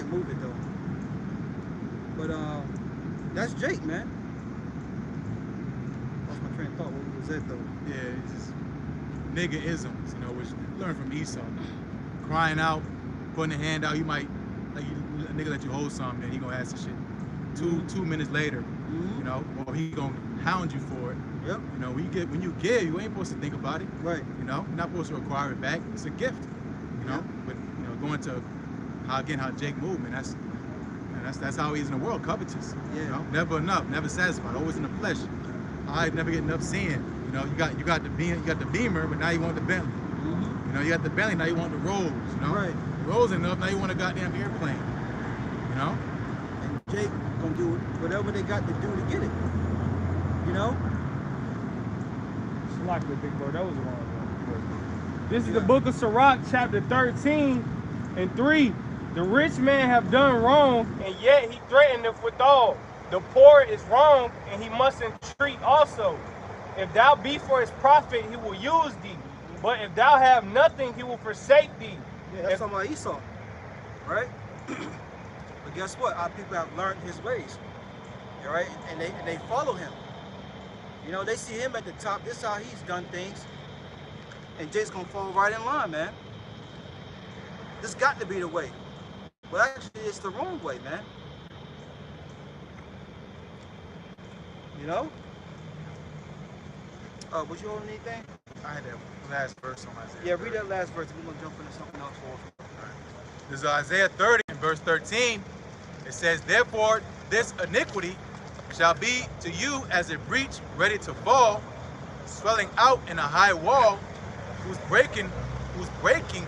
can't move it though. But that's Jake, man. That's my train of thought. What was that though? Yeah, it's just nigga isms, you know, which you learn from Esau. Crying out, putting a hand out, you might, like, a nigga let you hold something, then he gonna ask the shit. Two minutes later, you know, or he gonna hound you for it. Yep. You know, when you give, you ain't supposed to think about it. Right. You know, you're not supposed to require it back. It's a gift. You know, but you know, going to how Jake moved, man, that's how he is in the world, covetous. Yeah. You know, never enough, never satisfied, always in the flesh. I never get enough seeing. You know, you got the Beamer, but now you want the Bentley. You know, you got the Bentley, now you want the Rolls. You know, right. The Rolls enough, now you want a goddamn airplane. You know. And Jake gonna do whatever they got to do to get it. You know. Like the big bro, that was wrong. This is the book of Sirach, chapter 13 and 3. The rich man have done wrong, and yet he threateneth withal. The poor is wrong, and he must entreat also. If thou be for his profit, he will use thee. But if thou have nothing, he will forsake thee. Yeah, that's talking about Esau, right? But guess what? Our people have learned his ways, all right? And they follow him. You know, they see him at the top. This is how he's done things. And Jake's gonna fall right in line, man. This got to be the way. But actually, it's the wrong way, man. You know? Was you holding anything? I had that last verse on Isaiah. Yeah, read that last verse. We're gonna jump into something else for us. This is Isaiah 30 and verse 13. It says, therefore, this iniquity shall be to you as a breach ready to fall, swelling out in a high wall, whose breaking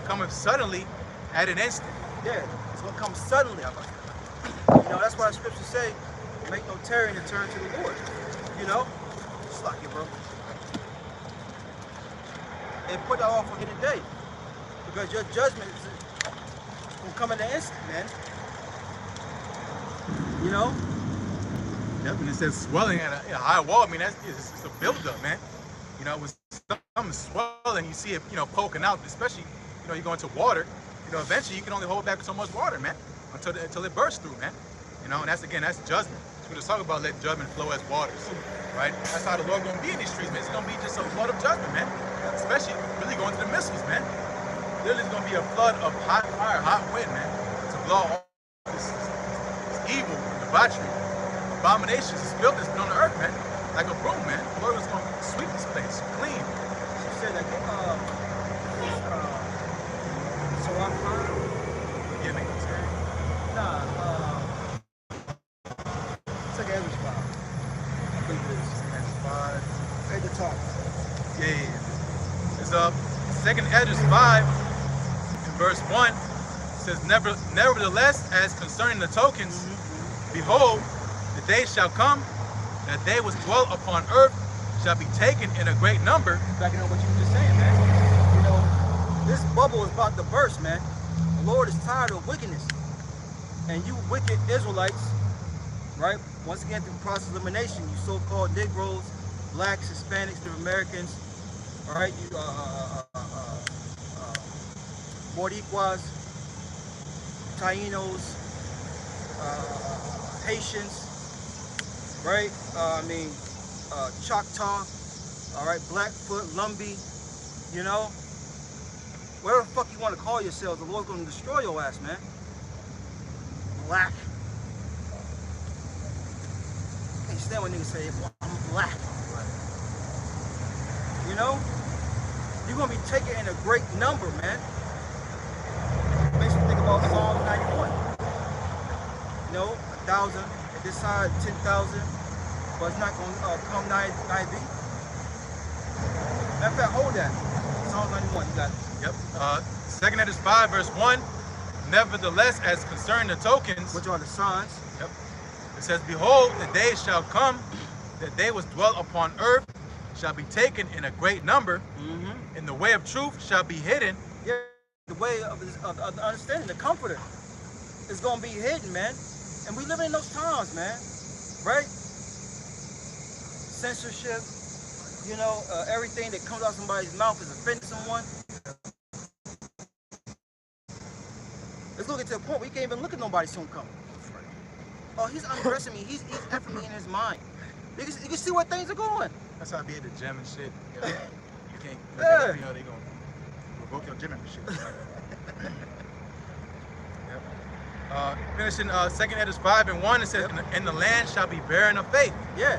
cometh suddenly at an instant. Yeah, it's gonna come suddenly. You know, that's why the scriptures say, make no tarrying to turn to the Lord. You know? Just like it, bro. And put that off for today. Because your judgment is gonna come in an instant, man. You know? Yep, and it says swelling at a high wall. I mean, it's a buildup, man. You know, when something swelling, you see it, you know, poking out, especially, you know, you go into water, you know, eventually you can only hold back so much water, man, until it bursts through, man. You know, and that's judgment. So we're just talking about letting judgment flow as waters, right? That's how the Lord gonna be in these streets, man. It's gonna be just a flood of judgment, man. Especially really going to the missiles, man. Literally, it's gonna be a flood of hot fire, hot wind, man, to blow all this evil, debauchery, abominations, this filth that's been on the earth, man. Like a broom, man. The Lord was gonna sweep this place clean. She said that, so I'm Forgive me. nah, it's like Ezra's 5. I think it is. Ezra 5. At the top. Yeah. It's second Ezra 5 in verse 1. It says, nevertheless, as concerning the tokens, behold, the day shall come that they which dwell upon earth shall be taken in a great number. Backing up what you were just saying, man. You know, this bubble is about to burst, man. The Lord is tired of wickedness. And you wicked Israelites, right? Once again, through process of elimination, you so-called Negroes, blacks, Hispanics, Native Americans, all right? You, Boricuas, Tainos, Haitians, right? Choctaw, all right? Blackfoot, Lumbee, you know? Whatever the fuck you want to call yourselves, the Lord's going to destroy your ass, man. Black. Can't stand when niggas say, well, I'm black. You know? You're going to be taken in a great number, man. Makes me think about Psalm 91. You know, 1,000, at this side, 10,000, but it's not going to come nigh thee. Matter of fact, hold that. Psalm 91, you got it. Yep. Second Ezra 5, verse 1. Nevertheless, as concerning the tokens, which are the signs. Yep. It says, behold, the day shall come that they which dwell upon earth shall be taken in a great number, and the way of truth shall be hidden. Yeah, the way of the understanding, the comforter, is going to be hidden, man. And we live in those times, man. Right? Censorship, you know, everything that comes out of somebody's mouth is offending someone. It's gonna get to a point where you can't even look at nobody soon come. Oh, he's undressing me. He's effing me in his mind. You can see where things are going. That's how I be at the gym and shit. You know, you can't, Yeah. you know, they gonna revoke your gym membership. Yep. Finishing 2 Edges 5:1, it says, "And the land shall be barren of faith." Yeah.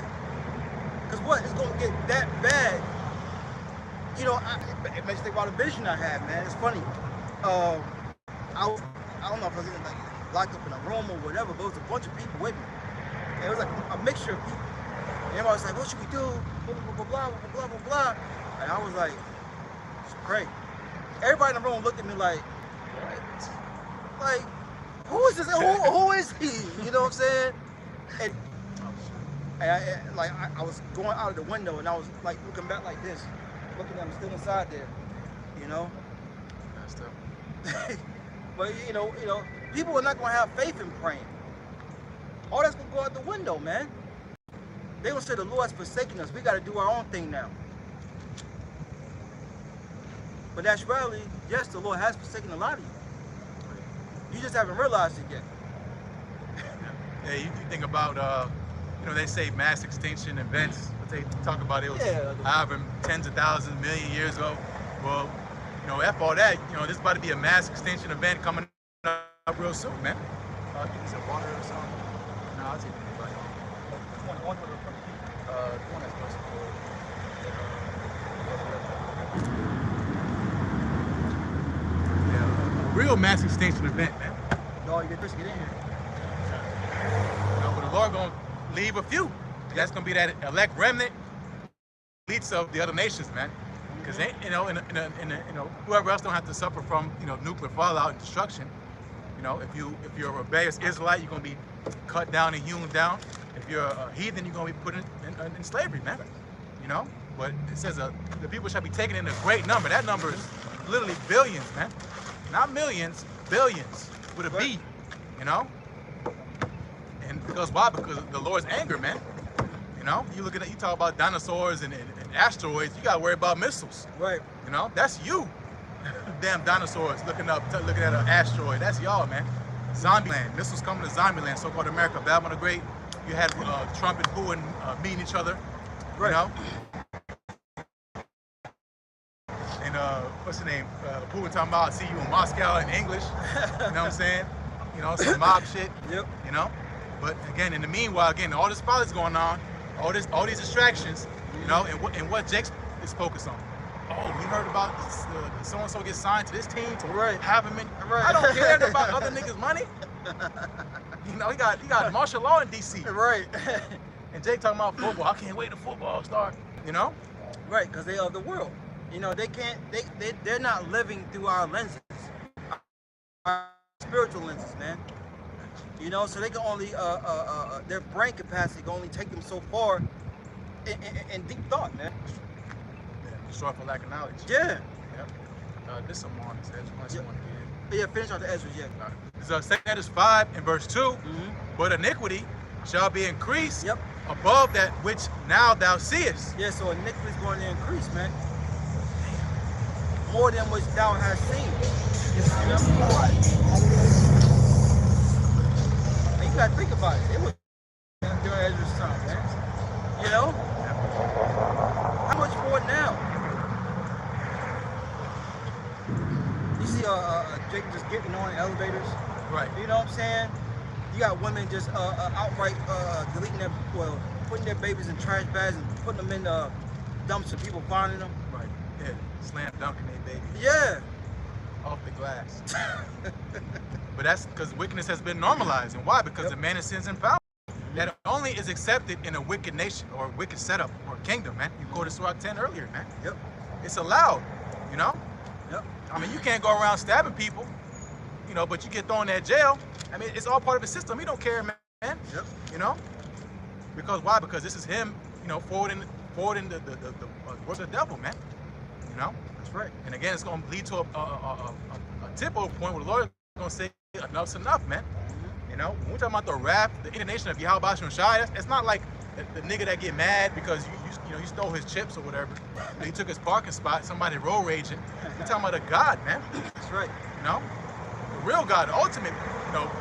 Cause what? It's gonna get that bad. You know, it makes me think about a vision I had, man. It's funny. I don't know if I was in, like, locked up in a room or whatever, but it was a bunch of people with me. And it was like a mixture of people. And everybody was like, "What should we do?" Blah blah blah blah blah blah blah. And I was like, "Just pray." Everybody in the room looked at me like, who is this? Who is he? You know what I'm saying? And I was going out of the window and I was like looking back like this, looking at him still inside there, you know. That's tough. But you know, people are not gonna have faith in praying. All that's gonna go out the window, man. They gonna say the Lord's forsaken us. We gotta do our own thing now. But that's really, yes, the Lord has forsaken a lot of you. You just haven't realized it yet. Yeah, you think about, you know, they say mass extinction events, but they talk about it was however tens of thousands, million years ago. Well, you know, F all that, you know, this is about to be a mass extinction event coming up real soon, man. I think it's a water or something. No, I'll take anybody. One for the One that's supposed to go. Yeah, a real mass extinction event, man. No, you get in here. You know, but the Lord gonna leave a few. That's gonna be that elect remnant, elites of the other nations, man. Because you know, you know, whoever else don't have to suffer from, you know, nuclear fallout and destruction. You know, if you're a rebellious Israelite, you're gonna be cut down and hewn down. If you're a heathen, you're gonna be put in slavery, man. You know, but it says the people shall be taken in a great number. That number is literally billions, man. Not millions, billions with a B. You know, and because why? Because of the Lord's anger, man. You know, you talk about dinosaurs and asteroids. You gotta worry about missiles. Right. You know, that's you. Damn dinosaurs looking at an asteroid. That's y'all, man. Zombie land. Missiles coming to zombie land. So-called America. Babylon the Great. You had Trump and Putin meeting each other. Right. You know. And what's the name? Putin talking about, "I see you in Moscow" in English. You know what I'm saying? You know, some mob shit. Yep. You know. But again, in the meanwhile, again, all this politics going on, all these distractions. You know, and what Jake is focused on. Oh, you heard about so and so get signed to this team to have him in. I don't care about other niggas' money. You know, he got martial law in DC. Right. And Jake talking about football. I can't wait till football start. You know. Right, because they are the world. You know, they can't. They're not living through our lenses, our spiritual lenses, man. You know, so they can only their brain capacity can only take them so far in deep thought, man. Short for lack of knowledge. Yeah. Yep. This some more on this edge. Yeah, finish out the Ezra, yeah. This is 2 Edges 5 and verse 2. But iniquity shall be increased above that which now thou seest. Yeah, so iniquity is going to increase, man. More than which thou hast seen. You know? And you gotta think about it. It was during Ezra's time, man. You know? How much more now? You see Jake just getting on elevators. Right. You know what I'm saying? You got women just outright deleting putting their babies in trash bags and putting them in dumps and people finding them. Right. Yeah. Slam dunking their baby. Yeah. Off the glass. But that's because wickedness has been normalized. And why? Because the man is sins and power. That only is accepted in a wicked nation or a wicked setup or kingdom, man. You quoted Surah 10 earlier, man. Yep. It's allowed, you know? Yep. I mean, you can't go around stabbing people, you know, but you get thrown in jail. I mean, it's all part of the system. He don't care, man. Yep. You know? Because why? Because this is him, you know, forwarding the words of the devil, man. You know? That's right. And again, it's going to lead to a tip-over point where the Lord is going to say, enough's enough, man. You know, when we're talking about the wrath, the indignation of Yahweh Bashan Shai, it's not like the nigga that get mad because you stole his chips or whatever. He took his parking spot, somebody road raging. We're talking about a God, man. That's right. You know, the real God, the ultimate,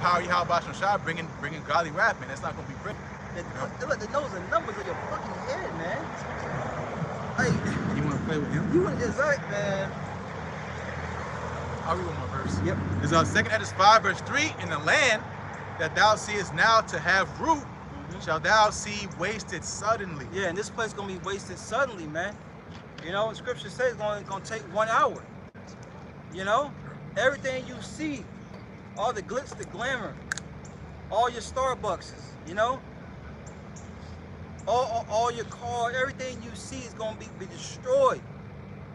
power Yahweh Shai bringing godly wrath, man. That's not gonna be pretty. Look, the nose and numbers of your fucking head, man. Like, You want to play with him? you is right, man. I'll read one more verse. Yep. It's 2 Edges 5, verse 3. In the land that thou seest now to have root, shall thou see wasted suddenly. Yeah, and this place gonna be wasted suddenly, man. You know, scripture says it's gonna take 1 hour. You know, everything you see, all the glitz, the glamour, all your Starbuckses, you know, all your cars, everything you see is gonna be destroyed.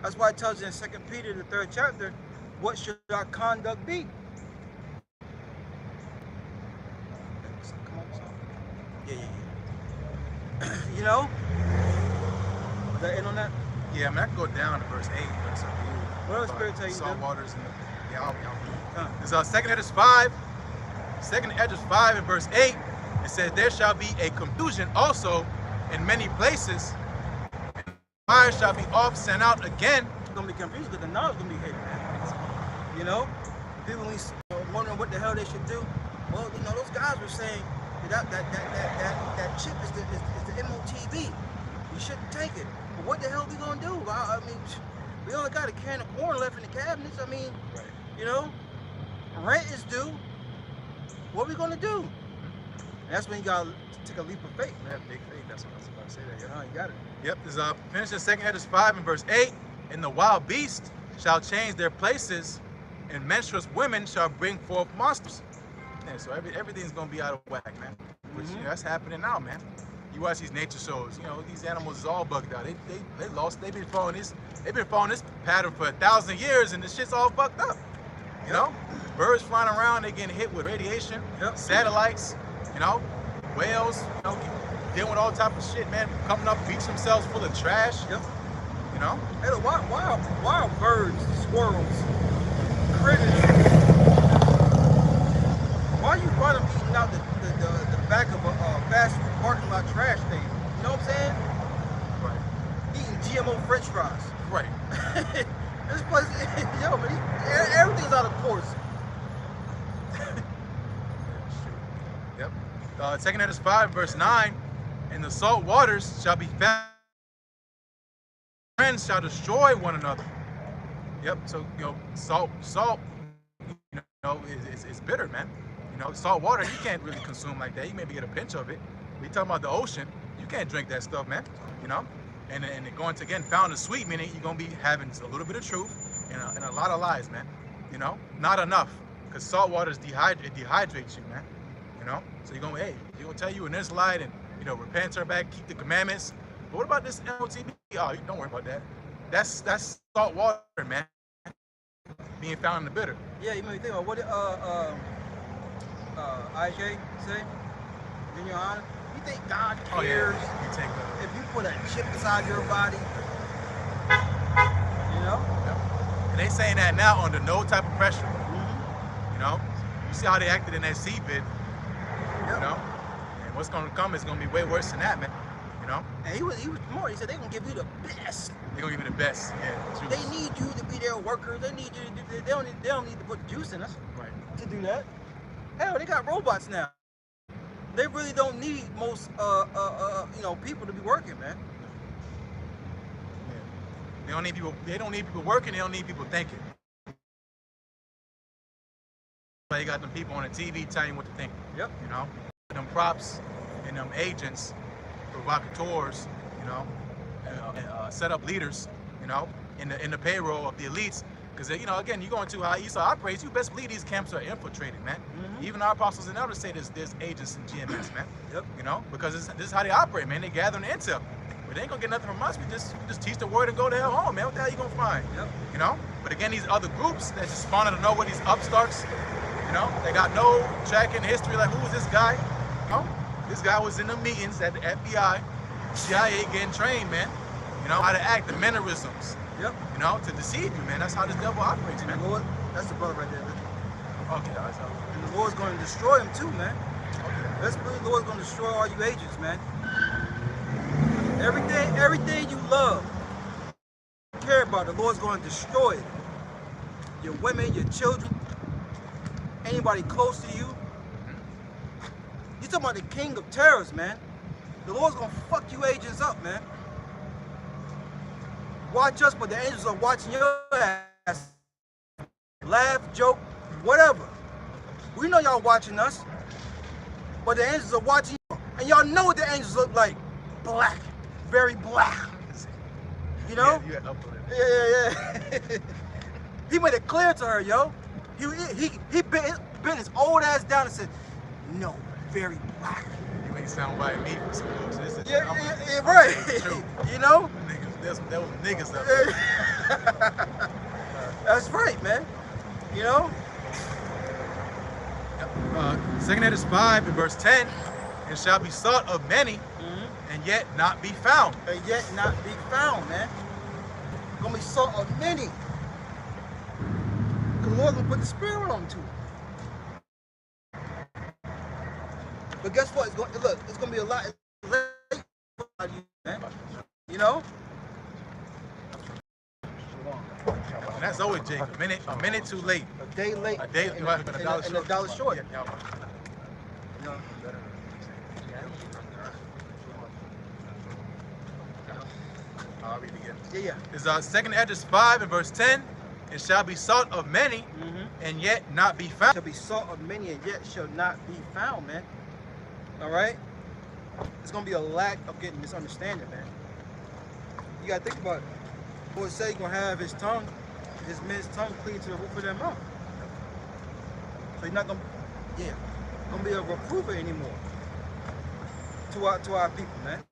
That's why it tells you in 2 Peter, the 3rd chapter, what should our conduct be? Come on, son. Yeah. You know? Is that in on that? Yeah, I mean, I can go down to verse 8. Verse What else Spirit tell you to salt do? waters and It's 2 Edges 5. 2 Edges 5 and verse 8. It says, there shall be a confusion also in many places, and fire shall be oft sent out again. It's gonna be confused because the knowledge is gonna be hidden. You know? People wondering what the hell they should do. Well, you know, those guys were saying that chip is the MOTB. You shouldn't take it. But what the hell we gonna do? I mean, we only got a can of corn left in the cabinets. I mean, Right. you know, rent is due. What we gonna do? And that's when you gotta take a leap of faith, man. Big faith. That's what I was about to say. That. You got it. Yep. This finish in 2 Edges 5 and verse 8. And the wild beasts shall change their places, and menstruous women shall bring forth monsters. Yeah, so everything's gonna be out of whack, man. Which that's happening now, man. You watch these nature shows, you know, these animals is all bugged out. They lost. They've been following this pattern for 1,000 years, and this shit's all fucked up. You know, birds flying around, they getting hit with radiation. Yep. Satellites, you know, whales, you know, dealing with all type of shit, man. Coming up, beach themselves full of trash. Yep. You know. Hey, look, wild birds, squirrels, critters. Why you brought them eating out the back of a fast food parking lot trash thing? You know what I'm saying? Right. Eating GMO French fries. Right. This place, yo, man, everything's out of course. Yep. 2 Edges 5, verse 9. And the salt waters shall be found. Friends shall destroy one another. Yep. So, you know, salt, you know, is bitter, man. You know, salt water, you can't really consume like that. You maybe get a pinch of it. We talking about the ocean. You can't drink that stuff, man. You know? And it going to, again, found as sweet, meaning you're going to be having a little bit of truth and a lot of lies, man. You know? Not enough. Because salt water dehydrates you, man. You know? So you're going to, hey, you're going to tell you in this light and, you know, repent, turn back, keep the commandments. But what about this MOTB? Oh, don't worry about that. That's salt water, man. Being found in the bitter. Yeah, you made me think about what did IJ say? In your honor? You think God cares You take if you put a chip inside your body? You know? And they saying that now under no type of pressure. You know? You see how they acted in that C bid. You know? And what's gonna come is gonna be way worse than that, man. You know? And he was more. He said they're gonna give you the best. They're gonna give you the best. Yeah. True. They need you to be their workers. They need you to do. They don't need to put the juice in us to do that. Hell, they got robots now. They really don't need most you know, people to be working, man. Yeah. They don't need people working, they don't need people thinking. So you got them people on the TV telling you what to think. Yep. You know? Them props and them agents, provocateurs, you know, set up leaders, you know, in the payroll of the elites. Because, you know, again, you go into how Esau operates, you best believe these camps are infiltrated, man. Even our apostles and elders say there's agents in GMS, man. Yep. You know, because this is how they operate, man. They gather the intel. But they ain't gonna get nothing from us. We just teach the word and go the hell home, man. What the hell you gonna find? Yep. You know? But again, these other groups that just wanted to know what these upstarts, you know, they got no track in history, like who is this guy? You know? This guy was in the meetings at the FBI, CIA getting trained, man. You know, how to act, the mannerisms. Yep. You know, to deceive you, man. That's how this devil operates, man. And the Lord, that's the brother right there. Okay, guys. And the Lord's going to destroy him too, man. Let's believe the Lord's going to destroy all you agents, man. Everything you love, care about, the Lord's going to destroy it. Your women, your children, anybody close to you. You talking about the king of terrors, man. The Lord's gonna fuck you agents up, man. Watch us, but the angels are watching your ass. Laugh, joke, whatever. We know y'all watching us, but the angels are watching you. And y'all know what the angels look like. Black. Very black. You know? Yeah. He made it clear to her, yo. He bent his old ass down and said, no, very black. You ain't sound by me for some looks. Yeah, right. You know? There was niggas out there. That's right, man. You know? 2 Edges 5 and verse 10, it shall be sought of many, and yet not be found. And yet not be found, man. Gonna be sought of many. Because the Lord's gonna put the spirit on them too. But guess what? It's gonna be a lot late for you, man. You know? And that's always Jake. A minute too late. A day late. A day and $1 a dollar short. Yeah. You know? I'll read it again. Yeah. It's 2 Edges 5 and verse 10. It shall be sought of many, and yet not be found. Shall be sought of many, and yet shall not be found, man. All right? There's gonna be a lack of getting this understanding, man. You gotta think about it. The Lord said he's gonna have his men's tongue clean to the roof of their mouth. So he's not gonna be a reprover anymore to our people, man.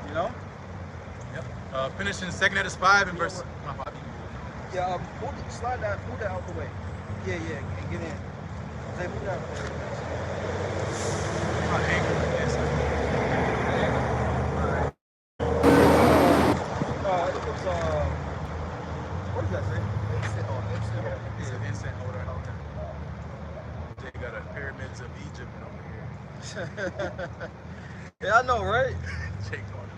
You know? Yep. Finishing 2 Edges 5 and verse. Yeah, move that out the way. Yeah, and get in. Say, move that out the way. My ankle is what does that say? It's an instant holder. They got a pyramids of Egypt over here. Yeah, I know, right?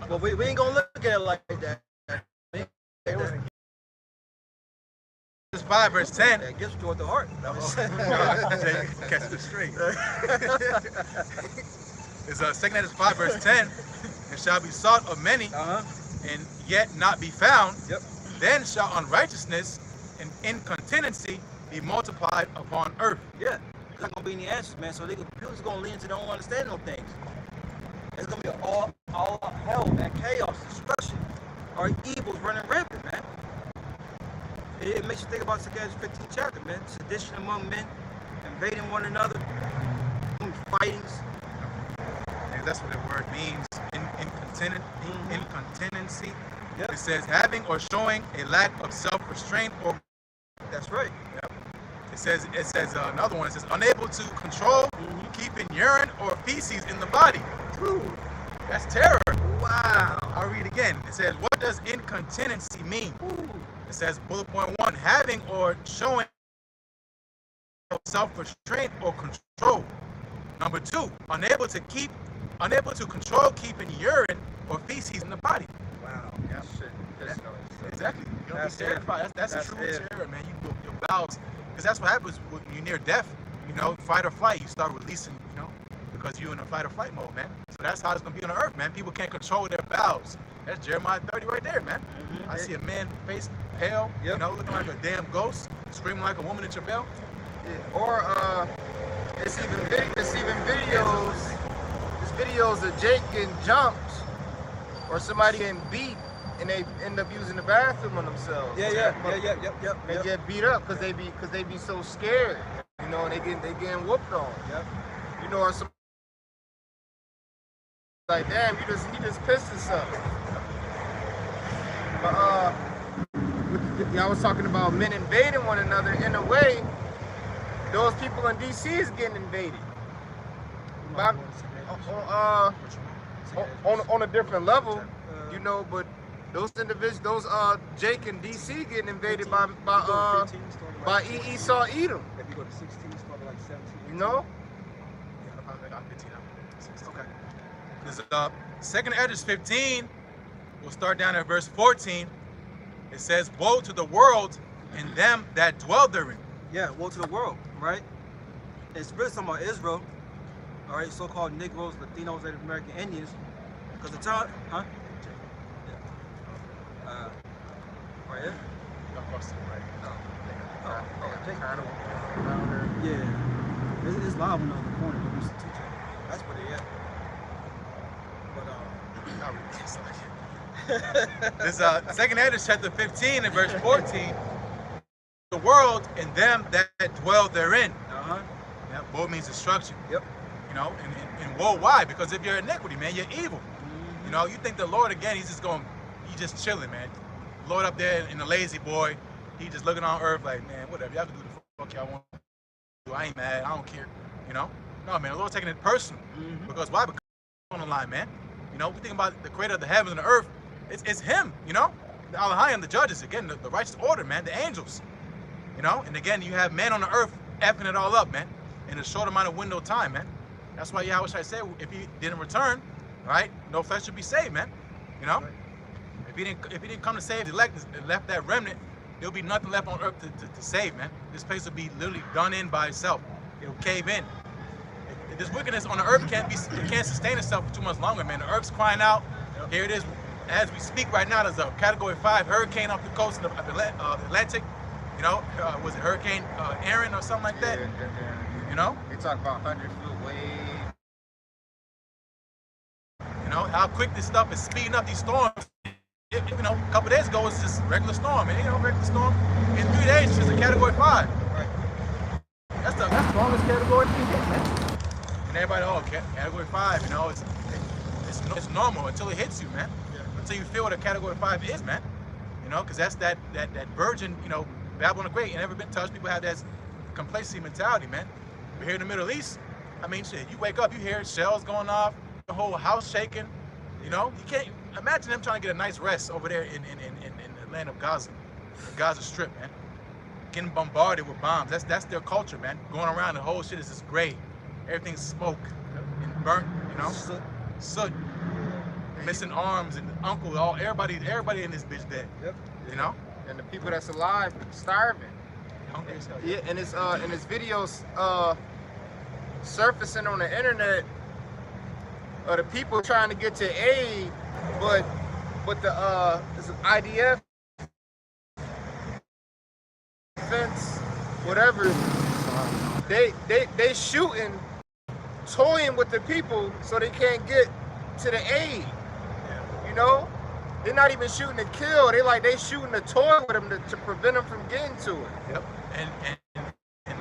But we ain't gonna look at it like that. 5 verse 10. That gets toward the heart. Catch this straight. It's 2 Edges 5 verse 10. It shall be sought of many, and yet not be found. Yep. Then shall unrighteousness and incontinency be multiplied upon earth. Yeah. There's not gonna be any answers, man. So people's gonna lean into their own understanding of things. It's gonna be all hell, man, chaos, destruction, or evils running rampant, man. It makes you think about 2 Edges 15th chapter, man. Sedition among men, invading one another, fightings. And that's what the word means. Incontinency. Yep. It says having or showing a lack of self-restraint or. That's right. Yep. It says another one. It says unable to control keeping urine or feces in the body. True. That's terror. Wow. I'll read again. It says, what does incontinency mean? Ooh. It says bullet point 1, having or showing self-restraint or control. Number 2, unable to control keeping urine or feces in the body. Wow. Yeah. Shit. Exactly. You don't That's be terrified. That's true terror, man. Your bowels, because that's what happens when you're near death. You know, fight or flight. You start releasing, because you're in a fight or flight mode, man. So that's how it's gonna be on the earth, man. People can't control their bowels. That's Jeremiah 30 right there, man. I see a man face pale, looking like a damn ghost, screaming like a woman in travail. Yeah. Or it's even videos. There's videos of Jake getting jumped or somebody getting beat and they end up using the bathroom on themselves. Yep. They get beat up because they be so scared, and they getting whooped on. Yep. Or some like, damn, he just pissed himself. But I was talking about men invading one another. In a way, those people in DC is getting invaded. On a different level, but those individuals, Jake and DC getting invaded by Esau Edom. If you go to 16, start like 17. Okay. There's 2 Edges 15. We'll start down at verse 14. It says, woe to the world and them that dwell therein. Yeah, woe to the world. right? It's really talking about Israel, all right, so-called Negroes, Latinos, Native American Indians, because the time, huh? Yeah. Right here? Across the right. Yeah. It's live on the other corner, but we used to teach it. That's where they at. But This 2 Edge chapter 15 and verse 14. The world and them that dwell therein. That woe means destruction. Yep. You know, and woe, why? Because if you're iniquity, man, you're evil. You know, you think the Lord again, he's just chilling, man. Lord up there in the lazy boy, he just looking on earth like, man, whatever, y'all can do the fuck y'all want to do. I ain't mad, I don't care. You know? No, man, the Lord's taking it personal. Because why? Because on the line, man. You know, we think about the creator of the heavens and the earth. It's him, you know? The Elohim, the judges, again, the righteous order, man, the angels. You know? And again, you have man on the earth effing it all up, man, in a short amount of window of time, man. That's why Yahweh I say, if he didn't return, right, no flesh should be saved, man. You know? If he didn't come to save the elect and left that remnant, there'll be nothing left on earth to save, man. This place will be literally done in by itself. It'll cave in. If this wickedness on the earth can't sustain itself for too much longer, man. The earth's crying out. Here it is. As we speak right now, there's a Category 5 hurricane off the coast of the Atlantic. You know, was it Hurricane Aaron or something like that? Yeah. You know? They talk about 100-foot wave. You know, how quick this stuff is speeding up these storms. You know, a couple days ago, it was just a regular storm, man. You know, regular storm. In 3 days, it's just a Category 5. right. That's the strongest category you can get, man. And everybody, oh, Category 5, you know, it's normal until it hits you, man. Yeah. Until you feel what a Category 5 is, man. You know, because that's that virgin, you know, Babylon the Great, ain't never been touched. People have that complacency mentality, man. But here in the Middle East, I mean, shit, you wake up, you hear shells going off, the whole house shaking. You know, you can't imagine them trying to get a nice rest over there in the land of Gaza, the Gaza Strip, man. Getting bombarded with bombs. That's their culture, man. Going around, the whole shit is just gray. Everything's smoke and burnt, you know. Soot. Missing arms and uncle, everybody in this bitch dead. Yep. You know. And the people that's alive starving. Hungry as hell. Yeah, and it's videos surfacing on the internet of the people trying to get to aid, but the this IDF defense, whatever, they shooting, toying with the people so they can't get to the aid. You know? They're not even shooting to kill. They shooting to toy with them to prevent them from getting to it. Yep. And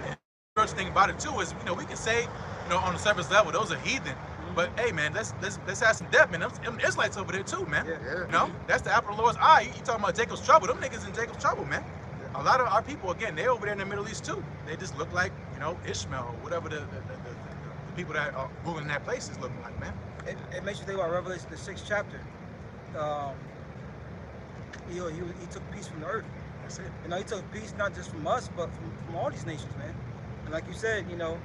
the first thing about it too is, you know, we can say, you know, on the surface level, those are heathen. But hey, man, let's have some depth, man. Them Israelites over there too, man. Yeah. You know, that's the apple of the Lord's eye. You talking about Jacob's trouble? Them niggas in Jacob's trouble, man. A lot of our people, again, they over there in the Middle East too. They just look like, you know, Ishmael or whatever the people that are ruling that place is looking like, man. It makes you think about Revelation, the 6th chapter. He took peace from the earth. That's it. You know, he took peace not just from us, but from all these nations, man. And like you said, you know,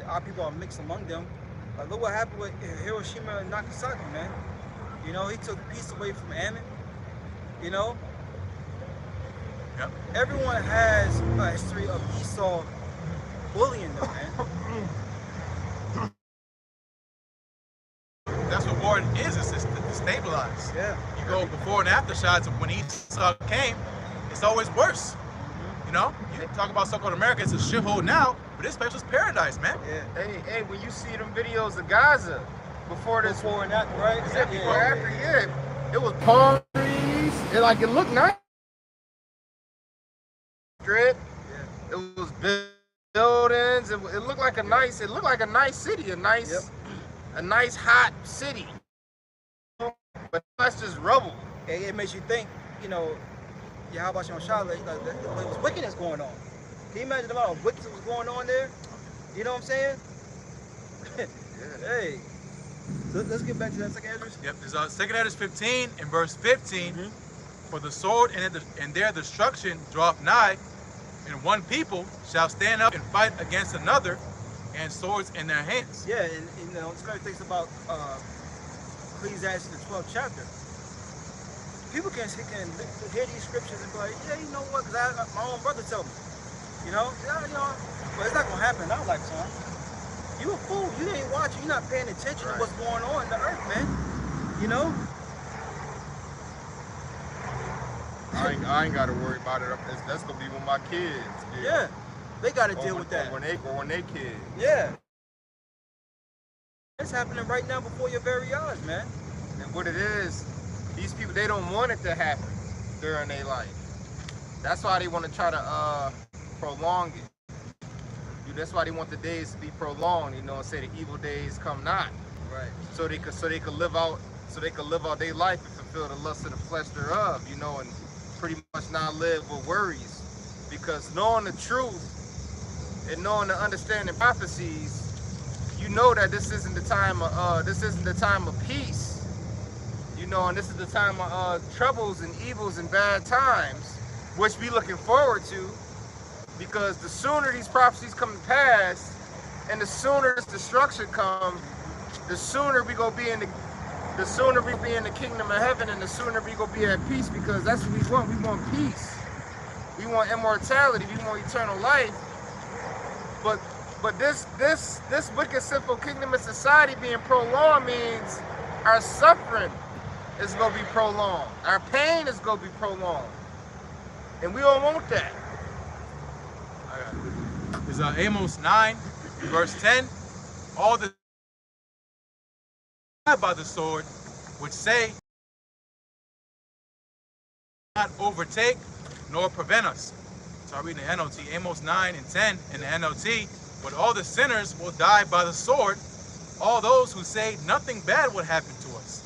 our people are mixed among them. Look what happened with Hiroshima and Nagasaki, man. You know, he took peace away from Ammon. You know, Yep. everyone has a history of Esau bullying them, man. That's what war is. It's to stabilize. Yeah. You go before and after shots of when Esau came, it's always worse. You know, you talk about so-called America, it's a shithole now, but this place was paradise, man. Yeah. Hey, when you see them videos of Gaza before this Before and after, right? Yeah, before after, yeah. It was palm trees. It looked nice. Strip. Yeah. It was buildings. It looked like a nice city, a nice hot city. But that's just rubble. It makes you think, you know, how about you on Charlotte? Like, there was wickedness going on. Can you imagine the amount of wickedness was going on there? You know what I'm saying? Hey, so let's get back to that second address. Yep, there's 2 Edge 15 and verse 15. For the sword and their destruction draweth nigh, and one people shall stand up and fight against another, and swords in their hands. Yeah, and you know, it's kind of things about Ecclesiastes, the 12th chapter. People can hear these scriptures and be like, yeah, you know what? Because my own brother told me. You know, but it's not gonna happen in our lifetime. You a fool. You ain't watching. You're not paying attention to what's going on in the earth, man. You know. I ain't got to worry about it. That's gonna be when my kids. Yeah, they got to deal with that. Or when they kids. Yeah. It's happening right now before your very eyes, man. And what it is, these people, they don't want it to happen during their life. That's why they want to try to prolong it. That's why they want the days to be prolonged, you know, and say the evil days come not. Right. So they could live out their life and fulfill the lust of the flesh thereof, you know, and pretty much not live with worries. Because knowing the truth and knowing the understanding prophecies, you know that this isn't the time of peace, you know, and this is the time of troubles and evils and bad times, which we looking forward to, because the sooner these prophecies come to pass, and the sooner this destruction comes, the sooner we go be in the kingdom of heaven, and the sooner we go be at peace, because that's what we want. We want peace. We want immortality. We want eternal life. But this wicked, sinful kingdom of society being prolonged means our suffering is going to be prolonged. Our pain is going to be prolonged. And we don't want that. It's Amos 9, verse 10. All the by the sword, which say, not overtake nor prevent us. So I read in the NLT, Amos 9 and 10 in the NLT. But all the sinners will die by the sword. All those who say nothing bad would happen to us.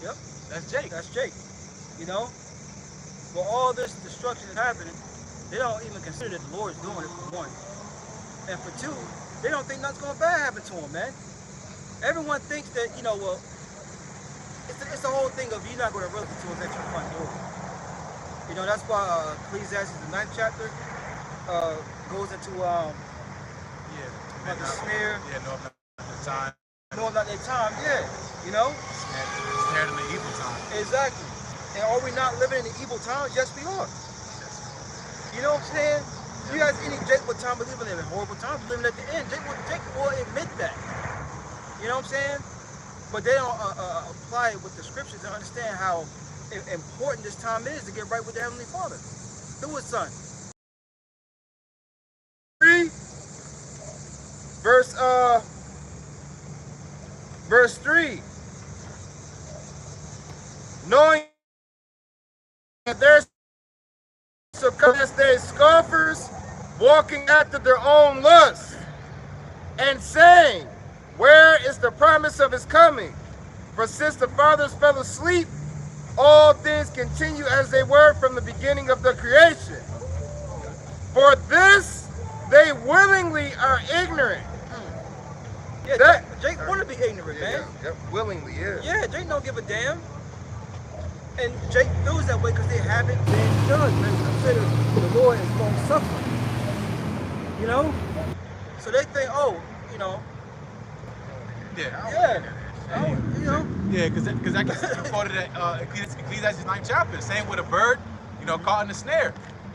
Yep. That's Jake. That's Jake. You know, for all this destruction is happening, they don't even consider that the Lord's doing it, for one. And for two, they don't think nothing's going to bad happen to them, man. Everyone thinks that, you know, well, it's the whole thing of you're not going to really to us at your front door. You know, that's why Ecclesiastes, the 9th chapter, goes into like a snare. Yeah, no, not the time. No, not their time, yeah. You know? Snared in the evil time. Exactly. And are we not living in the evil times? Yes, we are. You know what I'm saying? You guys, Jake, what time we living in? Horrible times. We're living at the end. Jake will admit that. You know what I'm saying? But they don't apply it with the scriptures and understand how important this time is to get right with the Heavenly Father through His Son. 3, verse 3. Knowing that there shall come this day scoffers, walking after their own lusts, and saying, where is the promise of His coming? For since the fathers fell asleep, all things continue as they were from the beginning of the creation. For this they willingly are ignorant. Yeah, Jake want to be ignorant, man. Yeah, willingly, yeah. Yeah, Jake don't give a damn. And Jake feels that way because they haven't been judged, man. Consider the Lord is long suffering. You know? So they think, oh, you know. Yeah. Oh, you know. Yeah, because that gets quoted at Ecclesiastes 9th chapter. Same with a bird, you know, caught in a snare,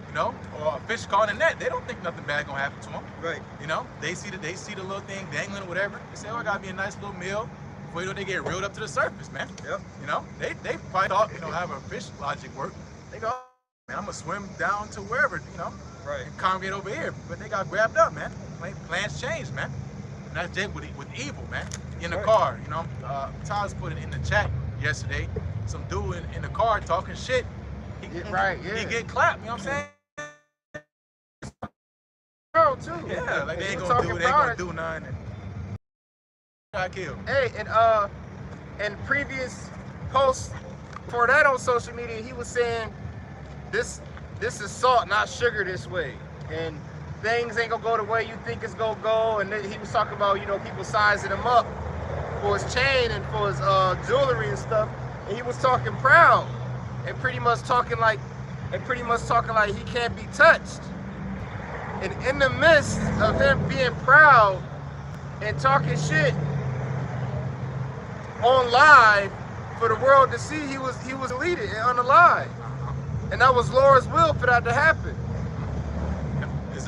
you know, or a fish caught in a net. They don't think nothing bad gonna happen to them. Right. You know, they see the little thing dangling or whatever. They say, oh, it gotta be a nice little meal. Before you know, they get reeled up to the surface, man. Yep. You know, they probably thought, you know, have a fish logic work. They go, man, I'm gonna swim down to wherever, you know, right, and congregate over here. But they got grabbed up, man. Plans changed, man. And that's Jake with evil, man. In the car, you know, Tyler's put it in the chat yesterday. Some dude in the car talking shit. He get clapped. You know what I'm saying? Too. Yeah, like they ain't gonna do nothing. And got killed. Hey, and previous posts for that on social media, he was saying this is salt, not sugar this way, and things ain't gonna go the way you think it's gonna go. And then he was talking about, you know, people sizing him up for his chain and for his jewelry and stuff, and he was talking proud and pretty much talking like he can't be touched. And in the midst of him being proud and talking shit on live for the world to see, he was deleted and unalive, and that was Laura's will for that to happen. Is